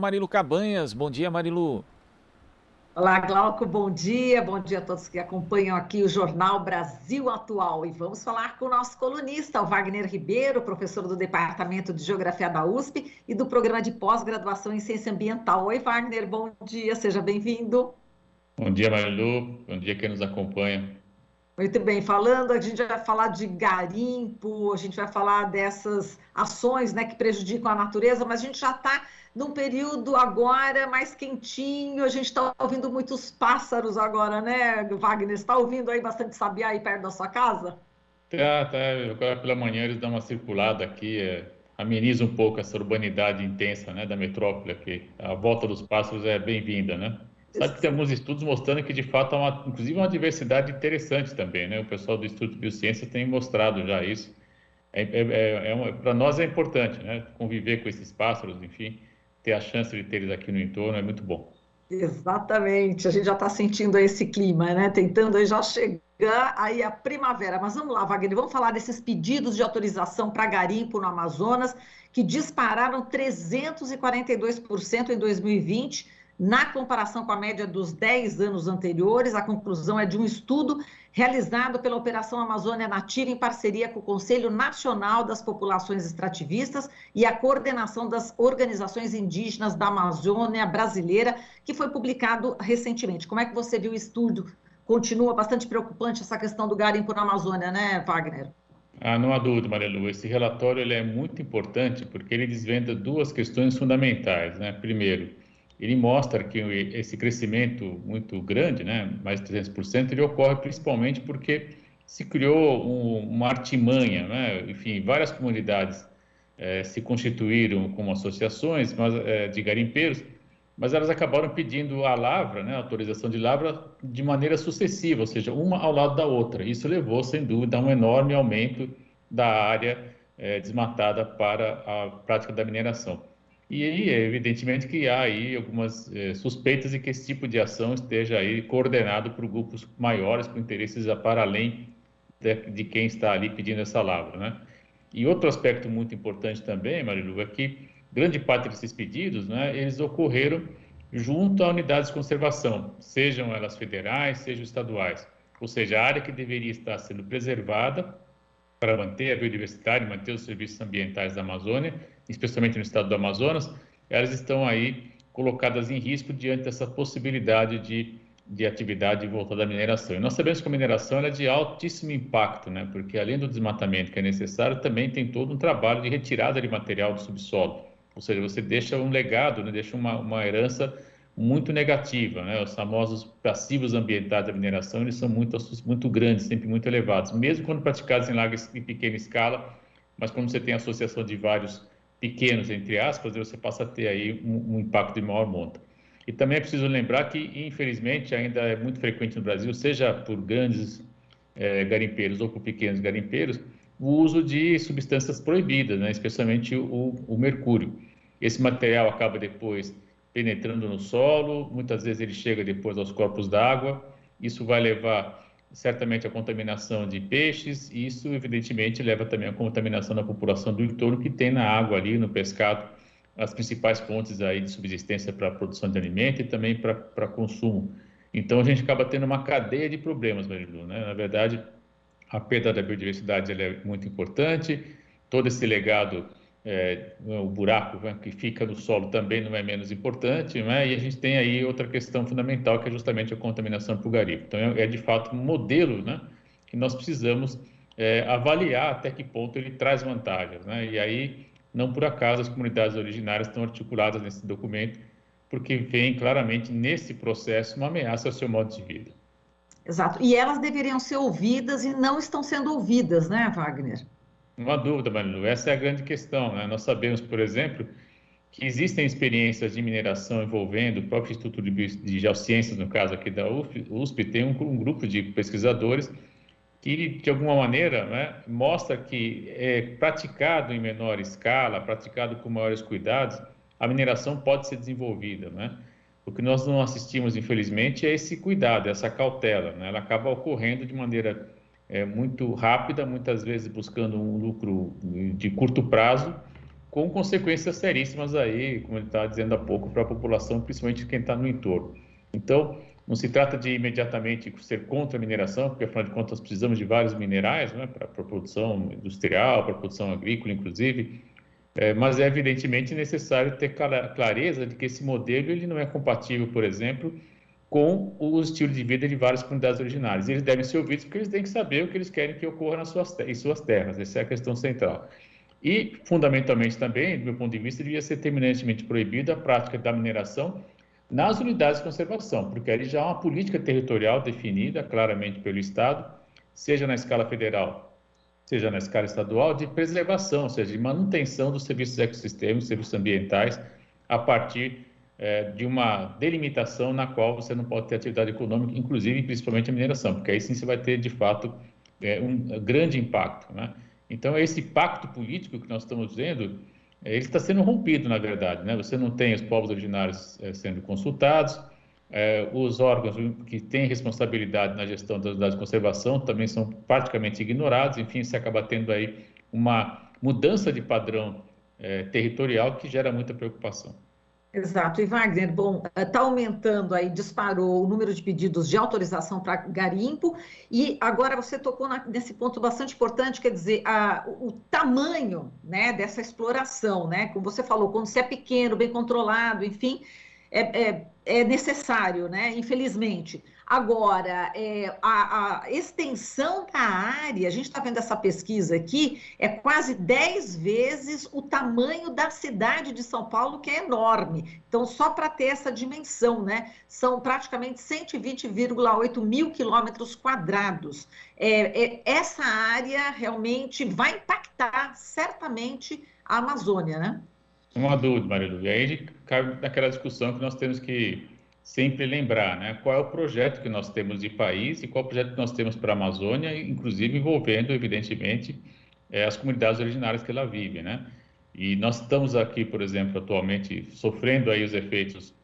Marilu Cabanhas. Bom dia, Marilu. Olá, Glauco, bom dia a todos que acompanham aqui o Jornal Brasil Atual. E vamos falar com o nosso colunista, o Wagner Ribeiro, professor do Departamento de Geografia da USP e do Programa de Pós-Graduação em Ciência Ambiental. Oi, Wagner, bom dia, seja bem-vindo. Bom dia, Marilu. Bom dia quem nos acompanha. Muito bem, falando, a gente vai falar de garimpo, a gente vai falar dessas ações, né, que prejudicam a natureza, mas a gente já está num período agora mais quentinho, a gente está ouvindo muitos pássaros agora, né, Wagner? Você está ouvindo aí bastante sabiá aí perto da sua casa? Tá. Agora pela manhã eles dão uma circulada aqui, ameniza um pouco essa urbanidade intensa, né, da metrópole aqui. A volta dos pássaros é bem-vinda, né? Sabe que tem alguns estudos mostrando que de fato há inclusive uma diversidade interessante também, né? O pessoal do Instituto de Biociência tem mostrado já isso. Para nós é importante, né? Conviver com esses pássaros, enfim, ter a chance de ter eles aqui no entorno é muito bom. Exatamente, a gente já está sentindo aí esse clima, né? Tentando aí já chegar aí a primavera. Mas vamos lá, Wagner, vamos falar desses pedidos de autorização para garimpo no Amazonas, que dispararam 342% em 2020, na comparação com a média dos 10 anos anteriores. A conclusão é de um estudo realizado pela Operação Amazônia Nativa em parceria com o Conselho Nacional das Populações Extrativistas e a Coordenação das Organizações Indígenas da Amazônia Brasileira, que foi publicado recentemente. Como é que você viu o estudo? Continua bastante preocupante essa questão do garimpo na Amazônia, né, Wagner? Ah, não há dúvida, Marilu. Esse relatório ele é muito importante porque ele desvenda duas questões fundamentais, né? Primeiro, ele mostra que esse crescimento muito grande, né, mais de 300%, ele ocorre principalmente porque se criou uma artimanha, né? Enfim, várias comunidades se constituíram como associações de garimpeiros, mas elas acabaram pedindo a lavra, né, a autorização de lavra, de maneira sucessiva, ou seja, uma ao lado da outra. Isso levou, sem dúvida, a um enorme aumento da área desmatada para a prática da mineração. E aí, evidentemente que há aí algumas suspeitas de que esse tipo de ação esteja aí coordenado por grupos maiores, com interesses para além de quem está ali pedindo essa lavra, né? E outro aspecto muito importante também, Marilu, é que grande parte desses pedidos, né, eles ocorreram junto a unidades de conservação, sejam elas federais, sejam estaduais. Ou seja, a área que deveria estar sendo preservada para manter a biodiversidade, manter os serviços ambientais da Amazônia, especialmente no estado do Amazonas, elas estão aí colocadas em risco diante dessa possibilidade de atividade voltada à mineração. E nós sabemos que a mineração é de altíssimo impacto, né? Porque além do desmatamento que é necessário, também tem todo um trabalho de retirada de material do subsolo. Ou seja, você deixa um legado, né? Deixa uma herança muito negativa, né? Os famosos passivos ambientais da mineração, eles são muito grandes, sempre muito elevados, mesmo quando praticados em larga e pequena escala, mas quando você tem associação de vários pequenos, entre aspas, você passa a ter aí um impacto de maior monta. E também é preciso lembrar que, infelizmente, ainda é muito frequente no Brasil, seja por grandes garimpeiros ou por pequenos garimpeiros, o uso de substâncias proibidas, né? Especialmente o mercúrio. Esse material acaba depois penetrando no solo, muitas vezes ele chega depois aos corpos d'água, isso vai levar certamente à contaminação de peixes, e isso evidentemente leva também à contaminação da população do entorno que tem na água ali, no pescado, as principais fontes aí de subsistência para a produção de alimento e também para consumo. Então a gente acaba tendo uma cadeia de problemas, Marilu, né? Na verdade, a perda da biodiversidade é muito importante, todo esse legado, o buraco, né, que fica no solo também não é menos importante, né? E a gente tem aí outra questão fundamental, que é justamente a contaminação por garimpo. Então, é de fato um modelo, né, que nós precisamos avaliar até que ponto ele traz vantagens, né? E aí, não por acaso, as comunidades originárias estão articuladas nesse documento, porque vem claramente nesse processo uma ameaça ao seu modo de vida. Exato. E elas deveriam ser ouvidas e não estão sendo ouvidas, né, Wagner? Não há dúvida, Marilu, essa é a grande questão, né? Nós sabemos, por exemplo, que existem experiências de mineração envolvendo o próprio Instituto de Geociências, no caso aqui da USP, tem um grupo de pesquisadores que, de alguma maneira, né, mostra que é praticado em menor escala, praticado com maiores cuidados, a mineração pode ser desenvolvida, né? O que nós não assistimos, infelizmente, é esse cuidado, essa cautela, né? Ela acaba ocorrendo de maneira muito rápida, muitas vezes buscando um lucro de curto prazo, com consequências seríssimas aí, como ele estava dizendo há pouco, para a população, principalmente quem está no entorno. Então, não se trata de imediatamente ser contra a mineração, porque afinal de contas nós precisamos de vários minerais, né, para a produção industrial, para a produção agrícola, inclusive, mas é evidentemente necessário ter clareza de que esse modelo ele não é compatível, por exemplo, com o estilo de vida de várias comunidades originárias. Eles devem ser ouvidos porque eles têm que saber o que eles querem que ocorra em suas terras. Essa é a questão central. E, fundamentalmente também, do meu ponto de vista, devia ser terminantemente proibida a prática da mineração nas unidades de conservação, porque ali já há uma política territorial definida claramente pelo Estado, seja na escala federal, seja na escala estadual, de preservação, ou seja, de manutenção dos serviços ecossistêmicos, serviços ambientais, a partir de uma delimitação na qual você não pode ter atividade econômica, inclusive, principalmente a mineração, porque aí sim você vai ter, de fato, um grande impacto, né? Então, esse pacto político que nós estamos vendo, ele está sendo rompido, na verdade, né? Você não tem os povos originários sendo consultados, os órgãos que têm responsabilidade na gestão das unidades de conservação também são praticamente ignorados, enfim, se acaba tendo aí uma mudança de padrão territorial que gera muita preocupação. Exato. E Wagner, bom, está aumentando aí, disparou o número de pedidos de autorização para garimpo, e agora você tocou nesse ponto bastante importante, quer dizer, o tamanho, né, dessa exploração, né? Como você falou, quando você é pequeno, bem controlado, enfim, é necessário, né? Infelizmente. Agora, a extensão da área, a gente está vendo essa pesquisa aqui, é quase 10 vezes o tamanho da cidade de São Paulo, que é enorme. Então, só para ter essa dimensão, né? São praticamente 120,8 mil quilômetros quadrados. Essa área realmente vai impactar certamente a Amazônia, né? Não há dúvida, Marilu. E aí cabe naquela discussão que nós temos que sempre lembrar, né? Qual é o projeto que nós temos de país e qual é o projeto que nós temos para a Amazônia, inclusive envolvendo, evidentemente, as comunidades originárias que ela vive, né? E nós estamos aqui, por exemplo, atualmente sofrendo aí os efeitos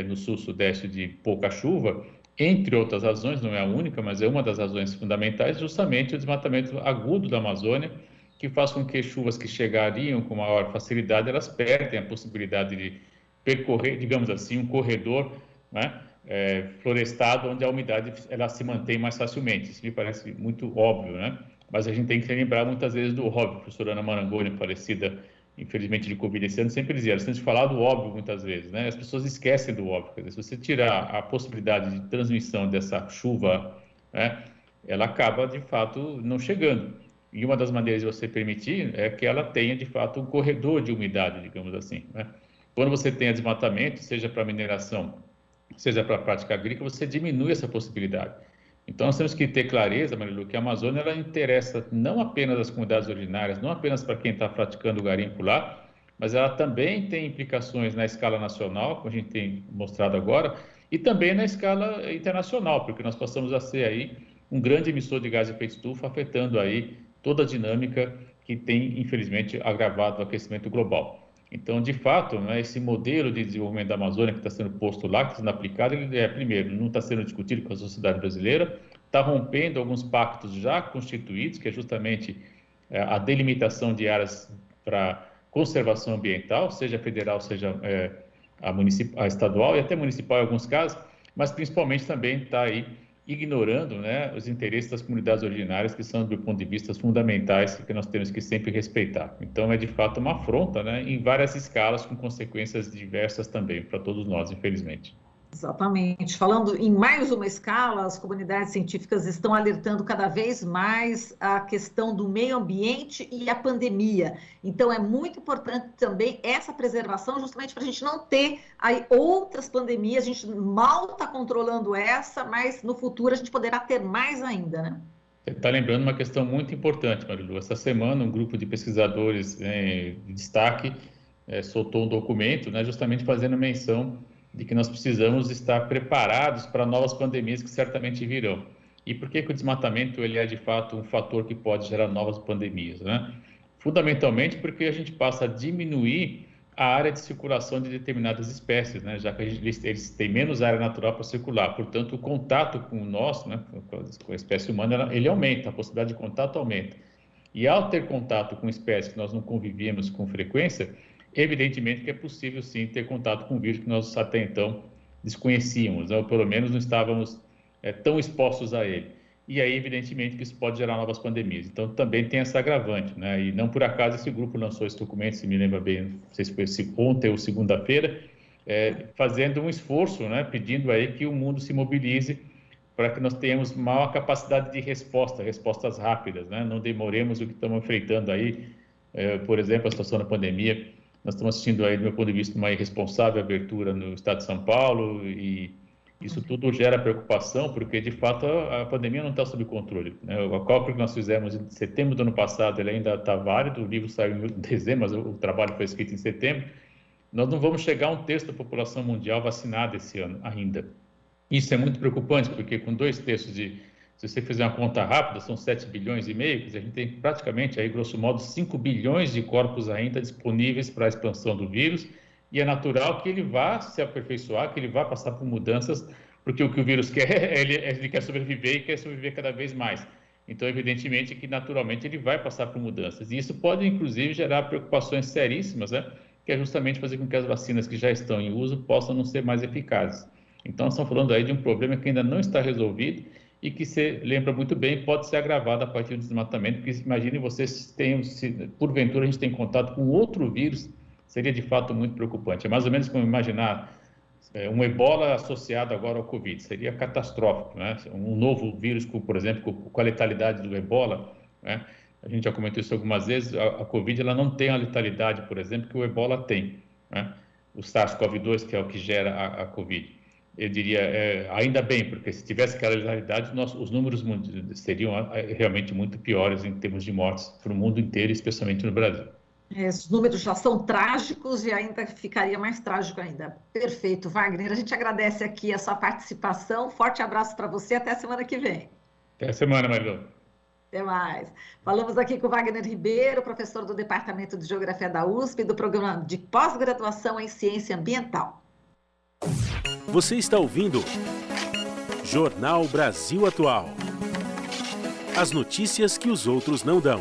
no sul-sudeste de pouca chuva, entre outras razões, não é a única, mas é uma das razões fundamentais, justamente o desmatamento agudo da Amazônia, que faz com que chuvas que chegariam com maior facilidade, elas perdem a possibilidade de percorrer, digamos assim, um corredor, né, florestado, onde a umidade ela se mantém mais facilmente. Isso me parece muito óbvio, né? Mas a gente tem que lembrar muitas vezes do óbvio. A professora Ana Marangoni, falecida, infelizmente, de Covid esse ano, sempre dizia, nós temos que falar do óbvio muitas vezes, né? As pessoas esquecem do óbvio. Quer dizer, se você tirar a possibilidade de transmissão dessa chuva, né, ela acaba, de fato, não chegando. E uma das maneiras de você permitir é que ela tenha, de fato, um corredor de umidade, digamos assim, né? Quando você tem desmatamento, seja para mineração, seja para a prática agrícola, você diminui essa possibilidade. Então, nós temos que ter clareza, Marilu, que a Amazônia ela interessa não apenas as comunidades originárias, não apenas para quem está praticando o garimpo lá, mas ela também tem implicações na escala nacional, como a gente tem mostrado agora, e também na escala internacional, porque nós passamos a ser aí um grande emissor de gás de efeito estufa, afetando aí toda a dinâmica que tem, infelizmente, agravado o aquecimento global. Então, de fato, né, esse modelo de desenvolvimento da Amazônia que está sendo posto lá, que está sendo aplicado, ele primeiro, não está sendo discutido com a sociedade brasileira, está rompendo alguns pactos já constituídos, que é justamente a delimitação de áreas para conservação ambiental, seja federal, seja a estadual e até municipal em alguns casos, mas principalmente também está aí ignorando, né, os interesses das comunidades originárias, que são, do ponto de vista, fundamentais, que nós temos que sempre respeitar. Então, é de fato uma afronta, né, em várias escalas, com consequências diversas também, para todos nós, infelizmente. Exatamente. Falando em mais uma escala, as comunidades científicas estão alertando cada vez mais a questão do meio ambiente e a pandemia. Então, é muito importante também essa preservação, justamente para a gente não ter aí outras pandemias. A gente mal está controlando essa, mas no futuro a gente poderá ter mais ainda, né? Você está lembrando uma questão muito importante, Marilu. Essa semana, um grupo de pesquisadores de destaque soltou um documento, né, justamente fazendo menção de que nós precisamos estar preparados para novas pandemias que certamente virão. E por que o desmatamento ele é, de fato, um fator que pode gerar novas pandemias, né? Fundamentalmente porque a gente passa a diminuir a área de circulação de determinadas espécies, né? Já que eles têm menos área natural para circular. Portanto, o contato com o nosso, né, com a espécie humana, ele aumenta, a possibilidade de contato aumenta. E ao ter contato com espécies que nós não convivíamos com frequência, evidentemente que é possível sim ter contato com vírus que nós até então desconhecíamos, ou pelo menos não estávamos tão expostos a ele. E aí, evidentemente, que isso pode gerar novas pandemias. Então, também tem essa agravante, né? E não por acaso esse grupo lançou esse documento, se me lembra bem, não sei se foi ontem ou segunda-feira, fazendo um esforço, né? Pedindo aí que o mundo se mobilize para que nós tenhamos maior capacidade de respostas rápidas, né? Não demoremos o que estamos enfrentando aí, por exemplo, a situação da pandemia. Nós estamos assistindo aí, do meu ponto de vista, uma irresponsável abertura no estado de São Paulo e isso tudo gera preocupação, porque, de fato, a pandemia não está sob controle, né? O cálculo que nós fizemos em setembro do ano passado, ele ainda está válido, o livro saiu em dezembro, mas o trabalho foi escrito em setembro. Nós não vamos chegar a 1/3 da população mundial vacinada esse ano ainda. Isso é muito preocupante, porque com 2/3 se você fizer uma conta rápida, são 7,5 bilhões, a gente tem praticamente, aí, grosso modo, 5 bilhões de corpos ainda disponíveis para a expansão do vírus, e é natural que ele vá se aperfeiçoar, que ele vá passar por mudanças, porque o que o vírus quer, ele quer sobreviver e quer sobreviver cada vez mais. Então, evidentemente que, naturalmente, ele vai passar por mudanças. E isso pode, inclusive, gerar preocupações seríssimas, né? Que é justamente fazer com que as vacinas que já estão em uso possam não ser mais eficazes. Então, nós estamos falando aí de um problema que ainda não está resolvido e que, você lembra muito bem, pode ser agravado a partir do desmatamento, porque imagine vocês, se porventura a gente tem contato com outro vírus, seria de fato muito preocupante. É mais ou menos como imaginar um ebola associado agora ao Covid, seria catastrófico, né? Um novo vírus, por exemplo, com a letalidade do ebola, né? A gente já comentou isso algumas vezes, a Covid ela não tem a letalidade, por exemplo, que o ebola tem, né? O SARS-CoV-2, que é o que gera a Covid. Eu diria, ainda bem, porque se tivesse aquela letalidade, os números seriam realmente muito piores em termos de mortes para o mundo inteiro, especialmente no Brasil. Esses números já são trágicos e ainda ficaria mais trágico ainda. Perfeito, Wagner. A gente agradece aqui a sua participação. Forte abraço para você. Até semana que vem. Até a semana, Marilu. Até mais. Falamos aqui com o Wagner Ribeiro, professor do Departamento de Geografia da USP e do Programa de Pós-Graduação em Ciência Ambiental. Você está ouvindo Jornal Brasil Atual. As notícias que os outros não dão.